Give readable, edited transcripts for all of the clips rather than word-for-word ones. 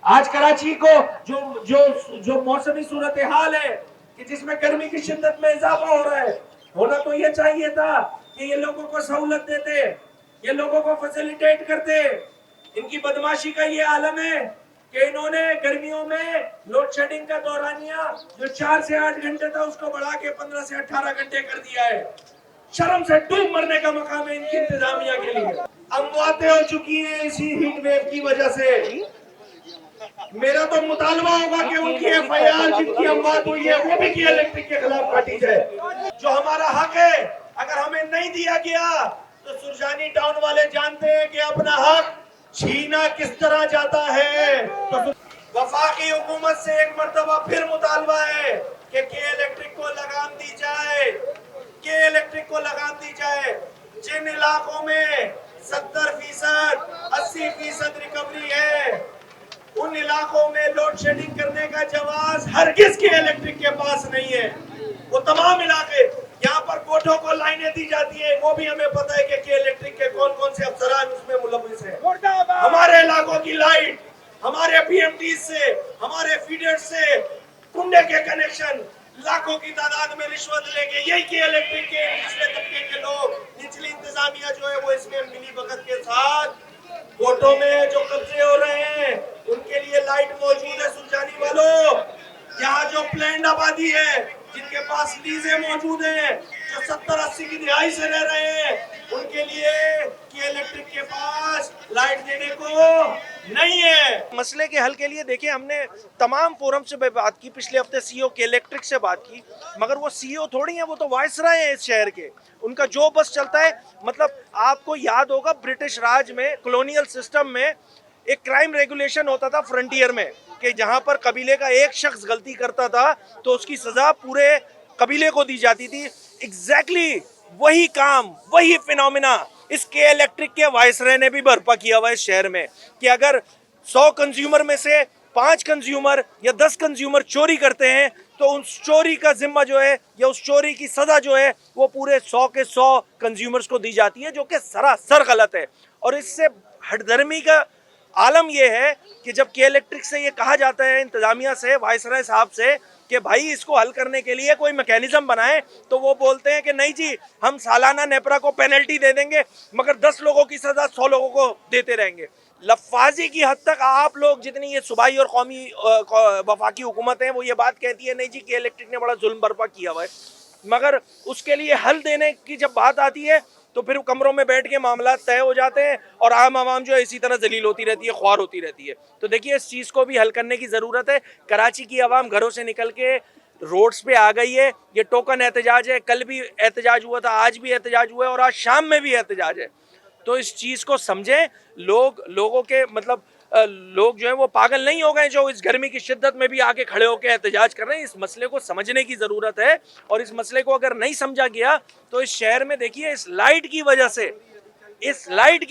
आज कराची को जो जो जो मौसमी सूरत हाल है कि जिसमें गर्मी की शिद्दत में इजाफा हो रहा है, होना तो ये चाहिए था कि ये लोगों को सहूलत देते, ये लोगों को फैसिलिटेट करते। इनकी बदमाशी का ये आलम है कि इन्होंने गर्मियों में लोड शेडिंग का दौरानिया जो 4 से 8 घंटे था उसको बढ़ा के 15 से 18 घंटे कर दिया है। शर्म से डूब मरने का मकाम है इनकी इंतजामिया के लिए। अमवातें हो चुकी हैं इसी हीट वेव की वजह से। मेरा तो मुतालबा होगा कि उनकी एफआईआर जिनकी अमवात हुई है वो भी की इलेक्ट्रिक के खिलाफ काटी जाए। जो हमारा हक है अगर हमें नहीं दिया गया तो सुरजानी टाउन वाले जानते हैं कि अपना हक छीना किस तरह जाता है। तो वफाकी हुकूमत से एक मर्तबा फिर मुतालबा है कि के इलेक्ट्रिक को लगाम दी जाए, के इलेक्ट्रिक को लगाम दी जाए। जिन इलाकों में 70%, 80% रिकवरी है उन इलाकों में लोड शेडिंग करने का जवाब हरगिज के इलेक्ट्रिक के पास नहीं है। वो तमाम इलाके यहाँ पर कोठों को लाइनें दी जाती है, वो भी हमें पता है कि इलेक्ट्रिक के कौन कौन से अफसरान उसमें मुलविस हैं। हमारे इलाकों की लाइट हमारे पीएमटी से, हमारे फीडर से कुंडे के कनेक्शन लाखों की तादाद में रिश्वत लेके यही के इलेक्ट्रिक के निचले तबके के लोग, निचली इंतजामिया जो है वो इसमें मिली भगत के साथ कोटों में जो कब्जे हो रहे हैं उनके लिए लाइट मौजूद है। सुरजानी वालों, यहाँ जो प्लैंड आबादी है जिनके पास लीजें मौजूद हैं, जो 70-80 की दिहाई से रह रहे हैं, उनके लिए कि इलेक्ट्रिक के पास लाइट देने को नहीं है। मसले के हल के लिए देखिए हमने तमाम फोरम से बात की, पिछले हफ्ते सीईओ के इलेक्ट्रिक से बात की, मगर वो सीईओ थोड़ी है, वो तो वायसराय हैं इस शहर के। उनका जो बस चलता है, मतलब आपको याद होगा ब्रिटिश राज में कॉलोनियल सिस्टम में एक क्राइम रेगुलेशन होता था फ्रंटियर में कि जहां पर कबीले का एक शख्स गलती करता था तो उसकी सजा पूरे कबीले को दी जाती थी। एग्जैक्टली वही काम, वही फिनोमिना इसके इलेक्ट्रिक के वायसराय ने भी बर्पा किया हुआ है इस शहर में कि अगर 100 कंज्यूमर में से 5 कंज्यूमर या 10 कंज्यूमर चोरी करते हैं तो उस चोरी का जिम्मा जो है या उस चोरी की सजा जो है वो पूरे 100 के 100 कंज्यूमर्स को दी जाती है, जो कि सरासर गलत है। और इससे हठधर्मी का आलम यह है कि जब के इलेक्ट्रिक से ये कहा जाता है, इंतजामिया से, वायसराय साहब से कि भाई इसको हल करने के लिए कोई मैकेनिज्म बनाए, तो वो बोलते हैं कि नहीं जी हम सालाना नेपरा को पेनल्टी दे देंगे मगर 10 लोगों की सजा 100 लोगों को देते रहेंगे। लफाजी की हद तक आप लोग जितनी ये सूबाई और कौमी वफाकी हुकूमत हैं वो ये बात कहती है नहीं जी के इलेक्ट्रिक ने बड़ा जुल्म बर्पा किया हुआ है, मगर उसके लिए हल देने की जब बात आती है तो फिर कमरों में बैठ के मामला तय हो जाते हैं और आम आवाम जो है इसी तरह जलील होती रहती है, ख्वार होती रहती है। तो देखिए इस चीज़ को भी हल करने की ज़रूरत है। कराची की आवाम घरों से निकल के रोड्स पे आ गई है। ये टोकन एहतजाज है, कल भी एहतजाज हुआ था, आज भी एहतजाज हुआ है और आज शाम में भी एहतजाज है। तो इस चीज़ को समझें, लोगों के मतलब लोग जो है वो पागल नहीं हो गए जो इस गर्मी की शिद्दत में भी आके खड़े होकर एहतजाज कर रहे हैं। इस मसले को समझने की ज़रूरत है और इस मसले को अगर नहीं समझा गया तो इस शहर में देखिए इस लाइट की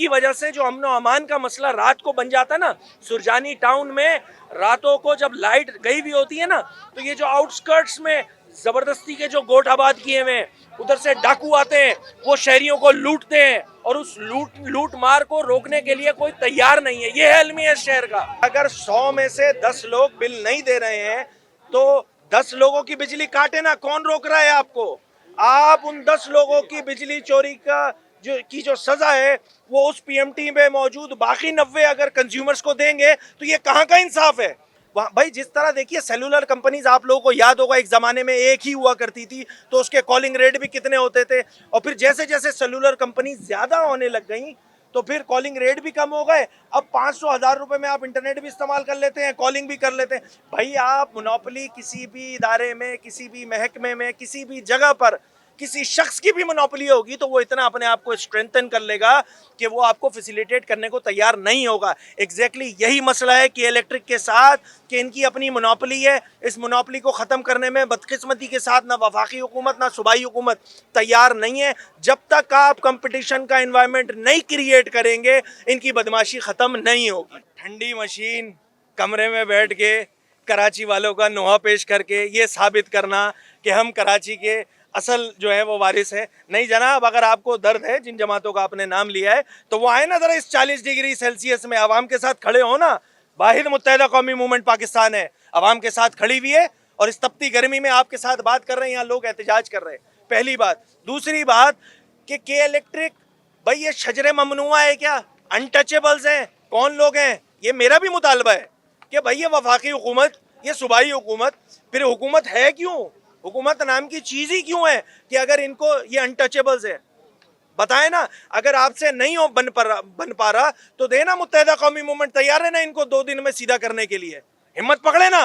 वजह से जो अमन अमान का मसला रात को बन जाता है ना, सुरजानी टाउन में रातों को जब लाइट गई हुई होती है ना तो ये जो आउटस्कर्ट्स में जबरदस्ती के जो गोट आबाद किए हुए हैं उधर से डाकू आते हैं, वो शहरियों को लूटते हैं और उस लूट मार को रोकने के लिए कोई तैयार नहीं है। ये है अलमिया शहर का। अगर 100 में से 10 लोग बिल नहीं दे रहे हैं तो 10 लोगों की बिजली काटे ना, कौन रोक रहा है आपको? आप उन 10 लोगों की बिजली चोरी का जो सजा है वो उस पीएमटी में मौजूद बाकी 90 अगर कंज्यूमर्स को देंगे तो ये कहाँ का इंसाफ है? भाई जिस तरह देखिए सेलुलर कंपनीज, आप लोगों को याद होगा एक ज़माने में एक ही हुआ करती थी तो उसके कॉलिंग रेट भी कितने होते थे, और फिर जैसे जैसे सेलुलर कंपनीज ज़्यादा होने लग गई तो फिर कॉलिंग रेट भी कम हो गए। अब 500,000 रुपये में आप इंटरनेट भी इस्तेमाल कर लेते हैं, कॉलिंग भी कर लेते हैं। भाई आप मोनोपोली किसी भी इदारे में, किसी भी महकमे में, किसी भी जगह पर किसी शख्स की भी मोनोपोली होगी तो वो इतना अपने आप को स्ट्रेंथन कर लेगा कि वो आपको फैसिलिटेट करने को तैयार नहीं होगा। एग्जैक्टली यही मसला है कि इलेक्ट्रिक के साथ कि इनकी अपनी मोनोपोली है। इस मोनोपोली को ख़त्म करने में बदकिस्मती के साथ ना वफाकी हुकूमत ना सूबाई हुकूमत तैयार नहीं है। जब तक आप कंपटीशन का इन्वायरमेंट नहीं क्रिएट करेंगे इनकी बदमाशी ख़त्म नहीं होगी। ठंडी मशीन कमरे में बैठ के कराची वालों का नुहा पेश करके ये साबित करना कि हम कराची के असल जो है वो वारिस है, नहीं जनाब। अगर आपको दर्द है, जिन जमातों का आपने नाम लिया है, तो वो आए ना ज़रा इस 40 डिग्री सेल्सियस में आवाम के साथ खड़े हो ना, वाहिद मुत्तहिदा कौमी मूवमेंट पाकिस्तान है, अवाम के साथ खड़ी हुई है और इस तपती गर्मी में आपके साथ बात कर रहे हैं, यहाँ लोग एहतजाज कर रहे हैं। पहली बात। दूसरी बात कि के इलेक्ट्रिक भाई ये शजरे ममनुआ है क्या? अनटचेबल्स हैं? कौन लोग हैं? ये मेरा भी मुतालबा है कि भाई ये वफाकी हुकूमत, ये सूबाई हुकूमत, फिर हुकूमत है क्यों? हुकूमत नाम की चीज़ ही क्यों है कि अगर इनको ये अनटचेबल्स है? बताए ना, अगर आपसे नहीं हो बन पा रहा तो देना, मुत्तहिदा कौमी मूवमेंट तैयार है ना इनको 2 दिन में सीधा करने के लिए। हिम्मत पकड़े ना।